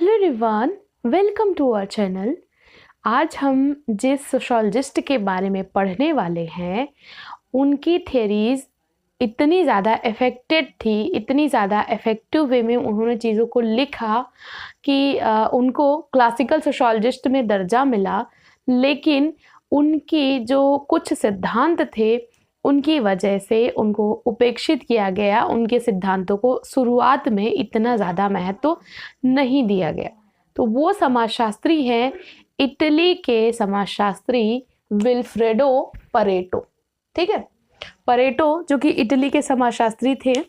Hello everyone, welcome to our channel. आज हम जिस सोशोलॉजिस्ट के बारे में पढ़ने वाले हैं उनकी थ्योरीज इतनी ज़्यादा इफ़ेक्टेड थी, इतनी ज़्यादा इफ़ेक्टिव वे में उन्होंने चीज़ों को लिखा कि उनको क्लासिकल सोशोलॉजिस्ट में दर्जा मिला। लेकिन उनकी जो कुछ सिद्धांत थे उनकी वजह से उनको उपेक्षित किया गया, उनके सिद्धांतों को शुरुआत में इतना ज़्यादा महत्व नहीं दिया गया। तो वो समाजशास्त्री हैं इटली के समाजशास्त्री विल्फ्रेडो परेटो। ठीक है, परेटो जो कि इटली के समाजशास्त्री थे,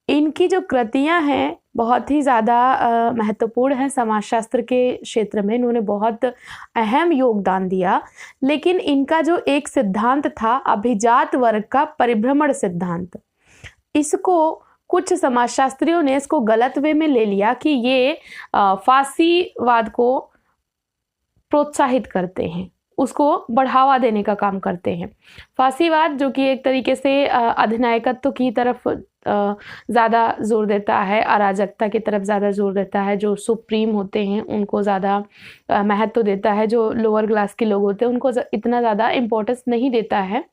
इनकी जो कृतियां हैं बहुत ही ज़्यादा महत्वपूर्ण हैं समाजशास्त्र के क्षेत्र में। इन्होंने बहुत अहम योगदान दिया। लेकिन इनका जो एक सिद्धांत था अभिजात वर्ग का परिभ्रमण सिद्धांत, इसको कुछ समाजशास्त्रियों ने इसको गलत वे में ले लिया कि ये फासीवाद को प्रोत्साहित करते हैं, उसको बढ़ावा देने का काम करते हैं। फासीवाद जो कि एक तरीके से अधिनायकत्व की तरफ ज़्यादा जोर देता है, अराजकता की तरफ ज़्यादा जोर देता है, जो सुप्रीम होते हैं उनको ज़्यादा महत्व देता है, जो लोअर क्लास के लोग होते हैं उनको इतना ज़्यादा इम्पोर्टेंस नहीं देता है।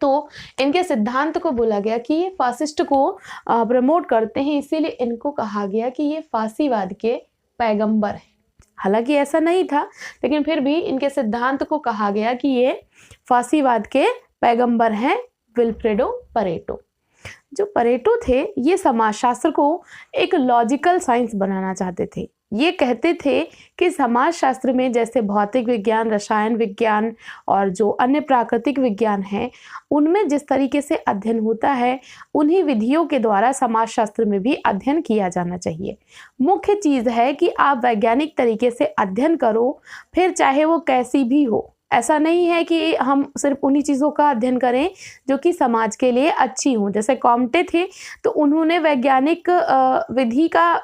तो इनके सिद्धांत को बोला गया कि ये फासिस्ट को प्रमोट करते हैं, इसीलिए इनको कहा गया कि ये फासीवाद के पैगंबर हैं। हालांकि ऐसा नहीं था, लेकिन फिर भी इनके सिद्धांत को कहा गया कि ये फासीवाद के पैगंबर हैं, विल्फ्रेडो परेटो। जो परेटो थे ये समाजशास्त्र को एक लॉजिकल साइंस बनाना चाहते थे। ये कहते थे कि समाजशास्त्र में जैसे भौतिक विज्ञान, रसायन विज्ञान और जो अन्य प्राकृतिक विज्ञान हैं, उनमें जिस तरीके से अध्ययन होता है उन्हीं विधियों के द्वारा समाजशास्त्र में भी अध्ययन किया जाना चाहिए। मुख्य चीज़ है कि आप वैज्ञानिक तरीके से अध्ययन करो, फिर चाहे वो कैसी भी हो। ऐसा नहीं है कि हम सिर्फ उन्हीं चीज़ों का अध्ययन करें जो कि समाज के लिए अच्छी हों। जैसे कॉम्टे थे तो उन्होंने वैज्ञानिक विधि का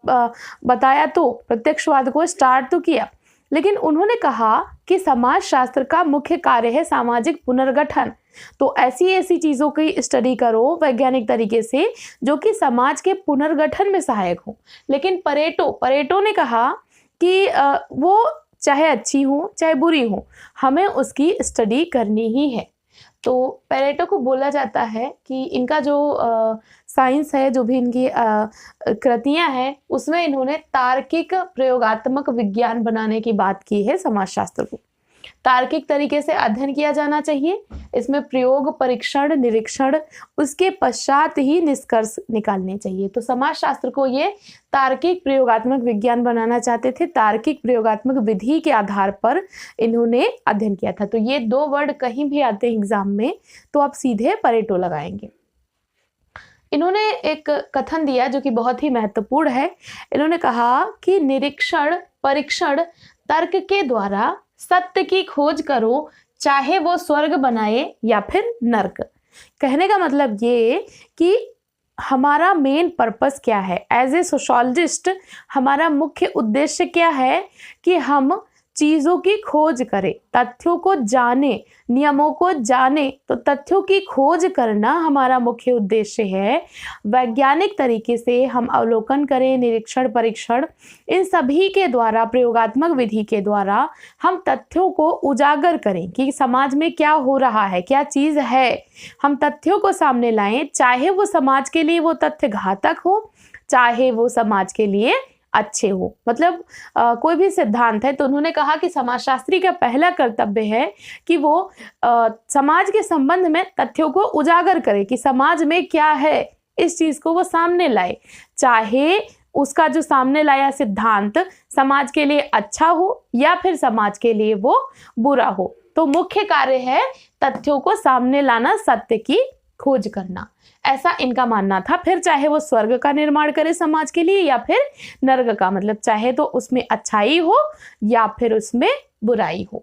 बताया, तो प्रत्यक्षवाद को स्टार्ट तो किया, लेकिन उन्होंने कहा कि समाजशास्त्र का मुख्य कार्य है सामाजिक पुनर्गठन। तो ऐसी ऐसी चीज़ों की स्टडी करो वैज्ञानिक तरीके से जो कि समाज के पुनर्गठन में सहायक हो। लेकिन परेटो ने कहा कि वो चाहे अच्छी हो चाहे बुरी हो, हमें उसकी स्टडी करनी ही है। तो परेटो को बोला जाता है कि इनका जो साइंस है, जो भी इनकी कृतियां हैं, उसमें इन्होंने तार्किक प्रयोगात्मक विज्ञान बनाने की बात की है। समाजशास्त्र को तार्किक तरीके से अध्ययन किया जाना चाहिए। इसमें प्रयोग, परीक्षण, निरीक्षण, उसके पश्चात ही निष्कर्ष निकालने चाहिए। तो समाजशास्त्र को ये तार्किक प्रयोगात्मक विज्ञान बनाना चाहते थे। तार्किक प्रयोगात्मक विधि के आधार पर इन्होंने अध्ययन किया था। तो ये दो वर्ड कहीं भी आते हैं एग्जाम में तो आप सीधे परेटो लगाएंगे। इन्होंने एक कथन दिया जो कि बहुत ही महत्वपूर्ण है। इन्होंने कहा कि निरीक्षण, परीक्षण, तर्क के द्वारा सत्य की खोज करो, चाहे वो स्वर्ग बनाए या फिर नर्क। कहने का मतलब ये कि हमारा मेन पर्पस क्या है एज ए सोशोलॉजिस्ट, हमारा मुख्य उद्देश्य क्या है कि हम चीज़ों की खोज करें, तथ्यों को जाने, नियमों को जाने। तो तथ्यों की खोज करना हमारा मुख्य उद्देश्य है। वैज्ञानिक तरीके से हम अवलोकन करें, निरीक्षण, परीक्षण, इन सभी के द्वारा, प्रयोगात्मक विधि के द्वारा हम तथ्यों को उजागर करें कि समाज में क्या हो रहा है, क्या चीज़ है। हम तथ्यों को सामने लाएं, चाहे वो समाज के लिए वो तथ्य घातक हो, चाहे वो समाज के लिए अच्छे हो। मतलब कोई भी सिद्धांत है तो उन्होंने कहा कि समाजशास्त्री का पहला कर्तव्य है कि वो समाज के संबंध में तथ्यों को उजागर करे कि समाज में क्या है, इस चीज को वो सामने लाए, चाहे उसका जो सामने लाया सिद्धांत समाज के लिए अच्छा हो या फिर समाज के लिए वो बुरा हो। तो मुख्य कार्य है तथ्यों को सामने लाना, सत्य की खोज करना, ऐसा इनका मानना था। फिर चाहे वो स्वर्ग का निर्माण करे समाज के लिए या फिर नर्क का, मतलब चाहे तो उसमें अच्छाई हो या फिर उसमें बुराई हो।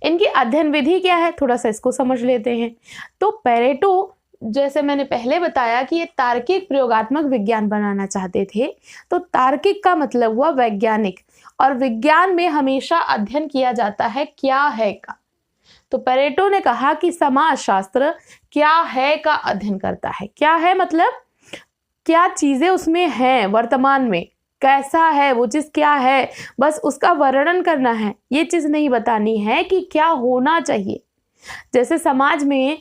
इनकी अध्ययन विधि क्या है, थोड़ा सा इसको समझ लेते हैं। तो परेटो, जैसे मैंने पहले बताया कि ये तार्किक प्रयोगात्मक विज्ञान बनाना चाहते थे। तो तार्किक का मतलब हुआ वैज्ञानिक, और विज्ञान में हमेशा अध्ययन किया जाता है क्या है का। तो परेटो ने कहा कि समाजशास्त्र क्या है का अध्ययन करता है। क्या है मतलब क्या चीजें उसमें हैं वर्तमान में, कैसा है, वो चीज़ क्या है, बस उसका वर्णन करना है। ये चीज़ नहीं बतानी है कि क्या होना चाहिए। जैसे समाज में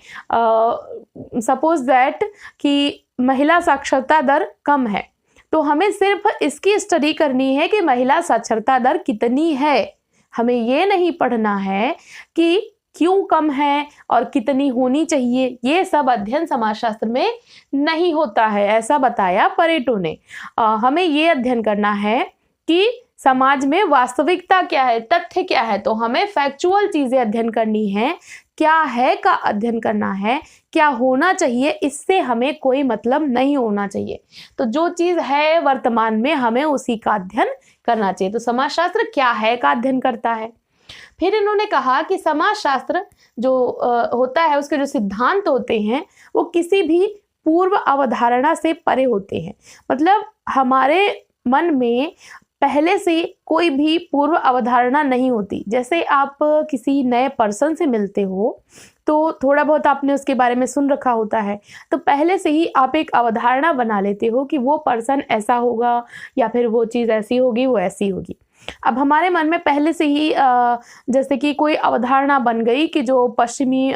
सपोज दैट कि महिला साक्षरता दर कम है, तो हमें सिर्फ इसकी स्टडी करनी है कि महिला साक्षरता दर कितनी है। हमें ये नहीं पढ़ना है कि क्यों कम है और कितनी होनी चाहिए। ये सब अध्ययन समाजशास्त्र में नहीं होता है, ऐसा बताया परेटो ने। हमें ये अध्ययन करना है कि समाज में वास्तविकता क्या है, तथ्य क्या है। तो हमें फैक्चुअल चीजें अध्ययन करनी है, क्या है का अध्ययन करना है, क्या होना चाहिए इससे हमें कोई मतलब नहीं होना चाहिए। तो जो चीज है वर्तमान में हमें उसी का अध्ययन करना चाहिए। तो समाजशास्त्र क्या है का अध्ययन करता है। फिर इन्होंने कहा कि समाजशास्त्र जो होता है उसके जो सिद्धांत होते हैं वो किसी भी पूर्व अवधारणा से परे होते हैं। मतलब हमारे मन में पहले से कोई भी पूर्व अवधारणा नहीं होती। जैसे आप किसी नए पर्सन से मिलते हो तो थोड़ा बहुत आपने उसके बारे में सुन रखा होता है, तो पहले से ही आप एक अवधारणा बना लेते हो कि वो पर्सन ऐसा होगा या फिर वो चीज़ ऐसी होगी, वो ऐसी होगी। अब हमारे मन में पहले से ही जैसे कि कोई अवधारणा बन गई कि जो पश्चिमी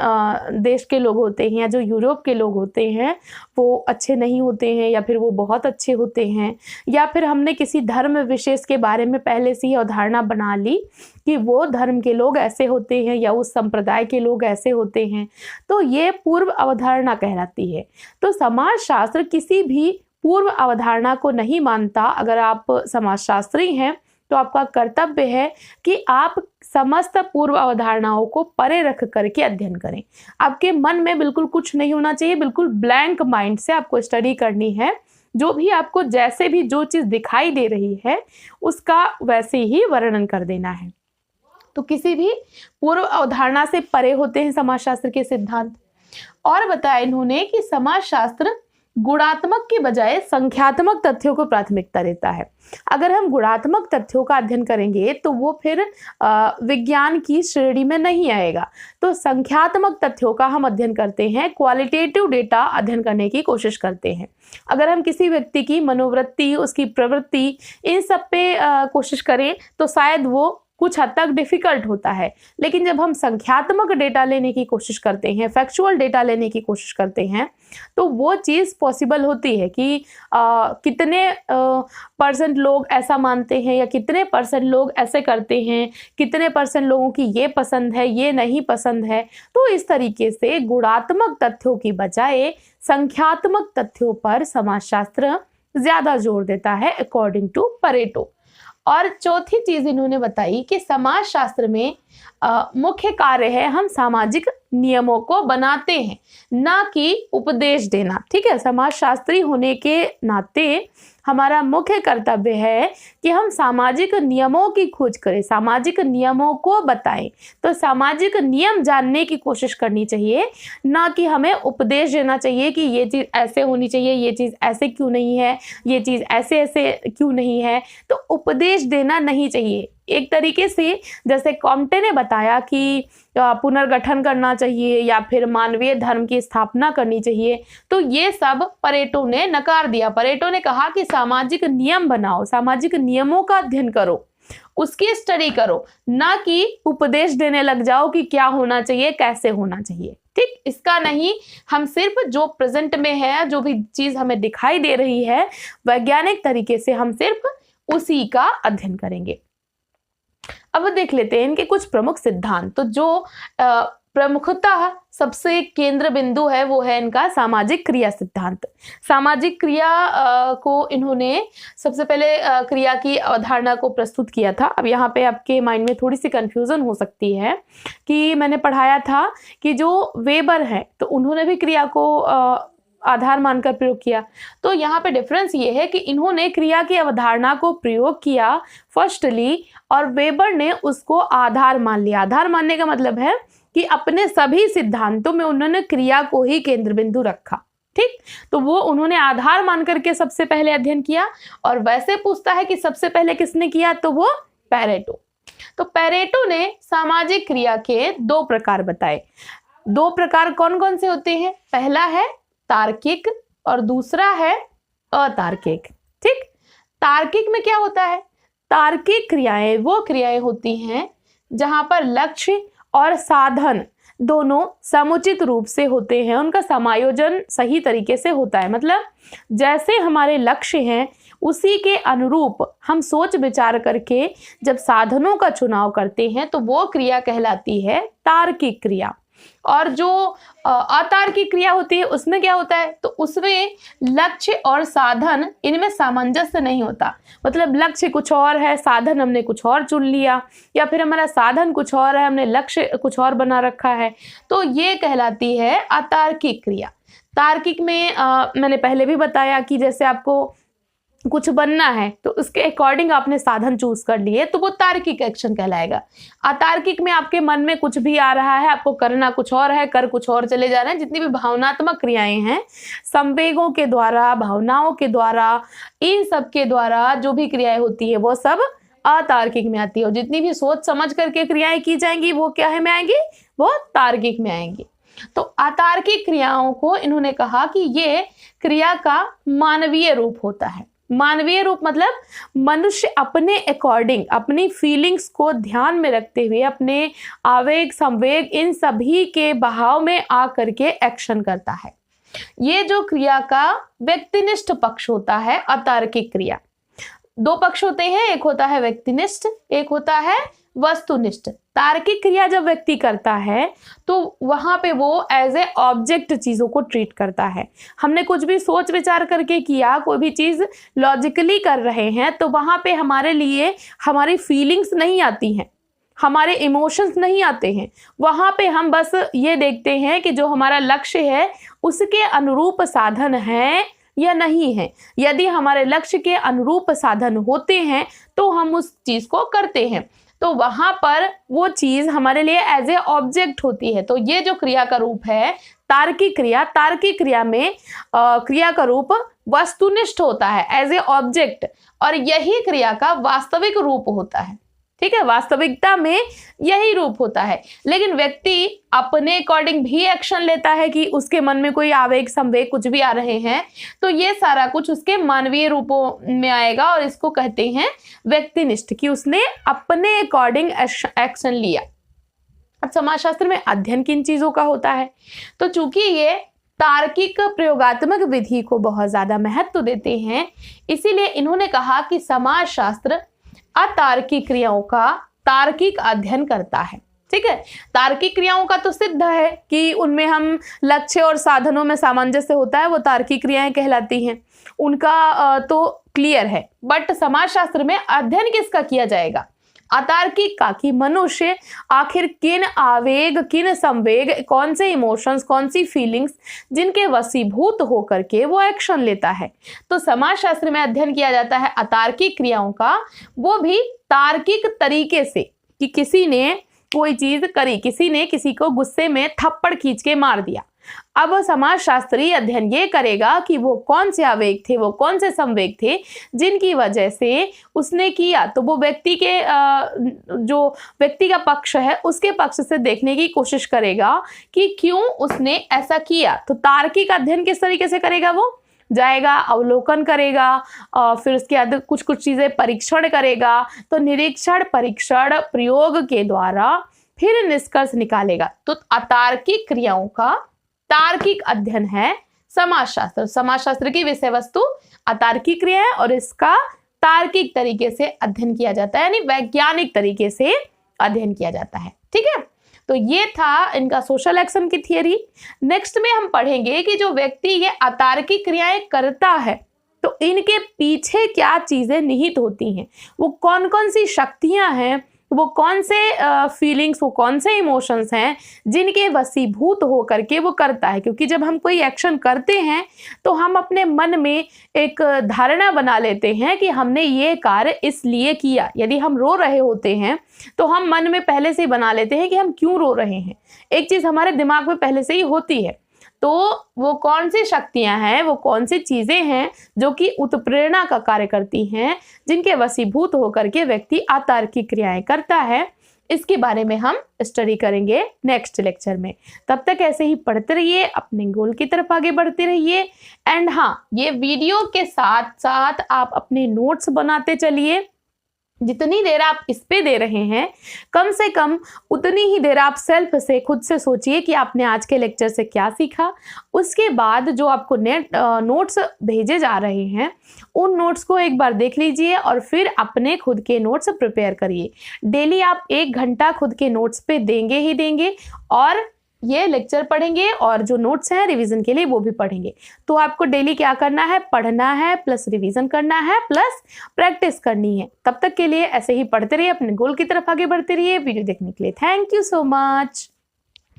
देश के लोग होते हैं या जो यूरोप के लोग होते हैं वो अच्छे नहीं होते हैं या फिर वो बहुत अच्छे होते हैं, या फिर हमने किसी धर्म विशेष के बारे में पहले से ही अवधारणा बना ली कि वो धर्म के लोग ऐसे होते हैं या उस संप्रदाय के लोग ऐसे होते हैं। तो ये पूर्व अवधारणा कहलाती है। तो समाजशास्त्र किसी भी पूर्व अवधारणा को नहीं मानता। अगर आप समाजशास्त्री हैं तो आपका कर्तव्य है कि आप समस्त पूर्व अवधारणाओं को परे रख करके अध्ययन करें। आपके मन में बिल्कुल कुछ नहीं होना चाहिए, बिल्कुल ब्लैंक माइंड से आपको स्टडी करनी है। जो भी आपको जैसे भी जो चीज़ दिखाई दे रही है उसका वैसे ही वर्णन कर देना है। तो किसी भी पूर्व अवधारणा से परे होते हैं समाजशास्त्र के सिद्धांत। और बताया इन्होंने कि समाजशास्त्र गुणात्मक के बजाय संख्यात्मक तथ्यों को प्राथमिकता देता है। अगर हम गुणात्मक तथ्यों का अध्ययन करेंगे तो वो फिर विज्ञान की श्रेणी में नहीं आएगा। तो संख्यात्मक तथ्यों का हम अध्ययन करते हैं, क्वालिटेटिव डेटा अध्ययन करने की कोशिश करते हैं। अगर हम किसी व्यक्ति की मनोवृत्ति, उसकी प्रवृत्ति, इन सब पे कोशिश करें तो शायद वो कुछ हद तक डिफिकल्ट होता है। लेकिन जब हम संख्यात्मक डेटा लेने की कोशिश करते हैं, फैक्चुअल डेटा लेने की कोशिश करते हैं, तो वो चीज़ पॉसिबल होती है कि कितने परसेंट लोग ऐसा मानते हैं या कितने परसेंट लोग ऐसे करते हैं, कितने परसेंट लोगों की ये पसंद है, ये नहीं पसंद है। तो इस तरीके से गुणात्मक तथ्यों की बजाय संख्यात्मक तथ्यों पर समाजशास्त्र ज़्यादा जोर देता है अकॉर्डिंग टू परेटो। और चौथी चीज इन्होंने बताई कि समाजशास्त्र में मुख्य कार्य है हम सामाजिक नियमों को बनाते हैं, ना कि उपदेश देना। ठीक है, समाजशास्त्री होने के नाते हमारा मुख्य कर्तव्य है कि हम सामाजिक नियमों की खोज करें, सामाजिक नियमों को बताएं। तो सामाजिक नियम जानने की कोशिश करनी चाहिए, ना कि हमें उपदेश देना चाहिए कि ये चीज़ ऐसे होनी चाहिए, ये चीज़ ऐसे क्यों नहीं है, ये चीज़ ऐसे ऐसे क्यों नहीं है। तो उपदेश देना नहीं चाहिए। एक तरीके से जैसे कॉम्टे ने बताया कि पुनर्गठन करना चाहिए या फिर मानवीय धर्म की स्थापना करनी चाहिए, तो ये सब परेटो ने नकार दिया। परेटो ने कहा कि सामाजिक नियम बनाओ, सामाजिक नियमों का अध्ययन करो, उसकी स्टडी करो, ना कि उपदेश देने लग जाओ कि क्या होना चाहिए, कैसे होना चाहिए। ठीक, इसका नहीं, हम सिर्फ जो प्रेजेंट में है, जो भी चीज हमें दिखाई दे रही है वैज्ञानिक तरीके से हम सिर्फ उसी का अध्ययन करेंगे। अब देख लेते हैं इनके कुछ प्रमुख सिद्धांत। तो जो प्रमुखतः सबसे केंद्र बिंदु है वो है इनका सामाजिक क्रिया सिद्धांत। सामाजिक क्रिया को इन्होंने सबसे पहले क्रिया की अवधारणा को प्रस्तुत किया था। अब यहाँ पे आपके माइंड में थोड़ी सी कंफ्यूजन हो सकती है कि मैंने पढ़ाया था कि जो वेबर है तो उन्होंने भी क्रिया को आधार मानकर प्रयोग किया। तो यहाँ पे डिफरेंस ये है कि इन्होंने क्रिया की अवधारणा को प्रयोग किया फर्स्टली, और वेबर ने उसको आधार मान लिया। आधार मानने का मतलब है कि अपने सभी सिद्धांतों में उन्होंने क्रिया को ही केंद्र बिंदु रखा। ठीक, तो वो उन्होंने आधार मान करके सबसे पहले अध्ययन किया। और वैसे पूछता है कि सबसे पहले किसने किया, तो वो पेरेटो। तो पेरेटो ने सामाजिक क्रिया के 2 प्रकार बताए। 2 प्रकार कौन कौन से होते हैं? पहला है तार्किक और दूसरा है अतार्किक। ठीक, तार्किक में क्या होता है? तार्किक क्रियाएं वो क्रियाएं होती हैं जहां पर लक्ष्य और साधन दोनों समुचित रूप से होते हैं, उनका समायोजन सही तरीके से होता है। मतलब जैसे हमारे लक्ष्य हैं उसी के अनुरूप हम सोच विचार करके जब साधनों का चुनाव करते हैं तो वो क्रिया कहलाती है तार्किक क्रिया। और जो अतार्किक क्रिया होती है उसमें क्या होता है? तो उसमें लक्ष्य और साधन इनमें सामंजस्य नहीं होता। मतलब लक्ष्य कुछ और है, साधन हमने कुछ और चुन लिया, या फिर हमारा साधन कुछ और है, हमने लक्ष्य कुछ और बना रखा है, तो ये कहलाती है अतार्किक क्रिया। तार्किक में मैंने पहले भी बताया कि जैसे आपको कुछ बनना है तो उसके अकॉर्डिंग आपने साधन चूज कर लिए तो वो तार्किक एक्शन कहलाएगा। अतार्किक में आपके मन में कुछ भी आ रहा है, आपको करना कुछ और है, कर कुछ और चले जा रहे हैं। जितनी भी भावनात्मक क्रियाएं हैं, संवेगों के द्वारा, भावनाओं के द्वारा, इन सब के द्वारा जो भी क्रियाएं होती है वो सब अतार्किक में आती है। और जितनी भी सोच समझ करके क्रियाएं की जाएंगी वो क्या है में आएंगी? वो तार्किक में आएंगी। तो अतार्किक क्रियाओं को इन्होंने कहा कि ये क्रिया का मानवीय रूप होता है। मानवीय रूप मतलब मनुष्य अपने अकॉर्डिंग, अपनी फीलिंग्स को ध्यान में रखते हुए, अपने आवेग, संवेग, इन सभी के बहाव में आ करके एक्शन करता है। ये जो क्रिया का व्यक्तिनिष्ठ पक्ष होता है अतार्किक क्रिया। दो पक्ष होते हैं, एक होता है व्यक्तिनिष्ठ, एक होता है वस्तुनिष्ठ। तार्किक क्रिया जब व्यक्ति करता है तो वहां पे वो एज ए ऑब्जेक्ट चीजों को ट्रीट करता है। हमने कुछ भी सोच विचार करके किया, कोई भी चीज लॉजिकली कर रहे हैं तो वहां पे हमारे लिए हमारी फीलिंग्स नहीं आती हैं, हमारे इमोशंस नहीं आते हैं। वहां पे हम बस ये देखते हैं कि जो हमारा लक्ष्य है उसके अनुरूप साधन है या नहीं है। यदि हमारे लक्ष्य के अनुरूप साधन होते हैं तो हम उस चीज को करते हैं, तो वहां पर वो चीज हमारे लिए एज ए ऑब्जेक्ट होती है। तो ये जो क्रिया का रूप है तार्किक क्रिया, तार्किक क्रिया में क्रिया का रूप वस्तुनिष्ठ होता है, एज ए ऑब्जेक्ट, और यही क्रिया का वास्तविक रूप होता है। ठीक है, वास्तविकता में यही रूप होता है। लेकिन व्यक्ति अपने अकॉर्डिंग भी एक्शन लेता है कि उसके मन में कोई आवेग, संवेग कुछ भी आ रहे हैं तो ये सारा कुछ उसके मानवीय रूपों में आएगा और इसको कहते हैं व्यक्तिनिष्ठ, कि उसने अपने अकॉर्डिंग एक्शन लिया। अब समाजशास्त्र में अध्ययन किन चीजों का होता है? तो चूंकि ये तार्किक प्रयोगात्मक विधि को बहुत ज्यादा महत्व देते हैं, इसीलिए इन्होंने कहा कि समाजशास्त्र अतार्किक क्रियाओं का तार्किक अध्ययन करता है। ठीक है, तार्किक क्रियाओं का तो सिद्ध है कि उनमें हम लक्ष्य और साधनों में सामंजस्य होता है, वो तार्किक क्रियाएं कहलाती हैं, उनका तो क्लियर है। बट समाजशास्त्र में अध्ययन किसका किया जाएगा? अतार्किक का, कि मनुष्य आखिर किन आवेग, किन संवेग, कौन से इमोशंस, कौन सी फीलिंग्स जिनके वशीभूत होकर के वो एक्शन लेता है। तो समाजशास्त्र में अध्ययन किया जाता है अतार्किक क्रियाओं का, वो भी तार्किक तरीके से, कि किसी ने कोई चीज करी, किसी ने किसी को गुस्से में थप्पड़ खींच के मार दिया। अब समाजशास्त्री अध्ययन ये करेगा कि वो कौन से आवेग थे, वो कौन से संवेग थे जिनकी वजह से उसने किया। तो वो व्यक्ति के जो व्यक्ति का पक्ष है उसके पक्ष से देखने की कोशिश करेगा कि क्यों उसने ऐसा किया। तो तार्किक अध्ययन किस तरीके से करेगा? वो जाएगा, अवलोकन करेगा, फिर उसके बाद कुछ कुछ चीजें परीक्षण करेगा। तो निरीक्षण, परीक्षण, प्रयोग के द्वारा फिर निष्कर्ष निकालेगा। तो अतार्किक क्रियाओं का तार्किक अध्ययन है समाजशास्त्र। समाजशास्त्र की विषय वस्तु अतार्किक क्रिया है और इसका तार्किक तरीके से अध्ययन किया जाता है, यानी वैज्ञानिक तरीके से अध्ययन किया जाता है। ठीक है, तो ये था इनका सोशल एक्शन की थियरी। नेक्स्ट में हम पढ़ेंगे कि जो व्यक्ति ये अतार्किक क्रियाएं करता है तो इनके पीछे क्या चीजें निहित होती हैं, वो कौन कौन सी शक्तियां हैं, वो कौन से फीलिंग्स, वो कौन से इमोशंस हैं जिनके वशीभूत हो करके वो करता है। क्योंकि जब हम कोई एक्शन करते हैं तो हम अपने मन में एक धारणा बना लेते हैं कि हमने ये कार्य इसलिए किया। यदि हम रो रहे होते हैं तो हम मन में पहले से ही बना लेते हैं कि हम क्यों रो रहे हैं, एक चीज हमारे दिमाग में पहले से ही होती है। तो वो कौन सी शक्तियां हैं, वो कौन सी चीजें हैं जो कि उत्प्रेरणा का कार्य करती हैं, जिनके वशीभूत होकर के व्यक्ति अतार्किक क्रियाएं करता है, इसके बारे में हम स्टडी करेंगे नेक्स्ट लेक्चर में। तब तक ऐसे ही पढ़ते रहिए, अपने गोल की तरफ आगे बढ़ते रहिए। एंड हाँ, ये वीडियो के साथ साथ आप अपने नोट्स बनाते चलिए। जितनी देर आप इस पे दे रहे हैं, कम से कम उतनी ही देर आप सेल्फ से खुद से सोचिए कि आपने आज के लेक्चर से क्या सीखा। उसके बाद जो आपको नोट्स भेजे जा रहे हैं, उन नोट्स को एक बार देख लीजिए और फिर अपने खुद के नोट्स प्रिपेयर करिए। डेली आप 1 घंटा खुद के नोट्स पे देंगे ही देंगे, और ये लेक्चर पढ़ेंगे और जो नोट्स हैं रिवीजन के लिए वो भी पढ़ेंगे। तो आपको डेली क्या करना है, पढ़ना है प्लस रिवीजन करना है प्लस प्रैक्टिस करनी है। तब तक के लिए ऐसे ही पढ़ते रहिए, अपने गोल की तरफ आगे बढ़ते रहिए। वीडियो देखने के लिए थैंक यू सो मच।